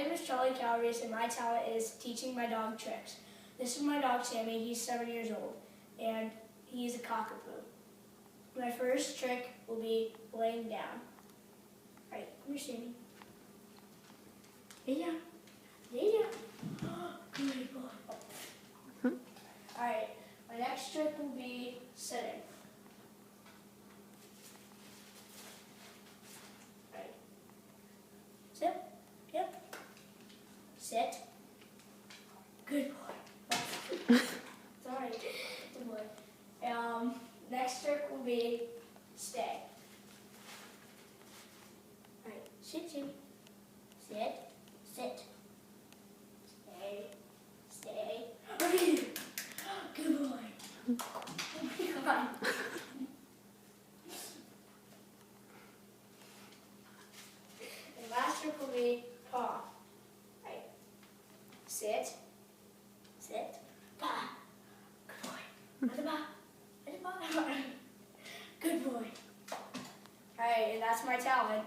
name is Charlie Calabrese, and my talent is teaching my dog tricks. This is my dog Sammy. He's 7 years old, and he's a cockapoo. My first trick will be laying down. All right, come here, Sammy. Lay down. Lay down. Good boy. All right, my next trick will be sitting. All right. Sit. Yep. Sit. Good boy. Sorry. Good boy. Next trick will be stay. All right. Sit, Jimmy. Sit. Sit. Stay. Stay. Good boy. Oh my God. And last trick will be paw. Right. Sit. Sit. Paw. Good boy. At the paw. At the paw. Good boy. Alright, and that's my talent.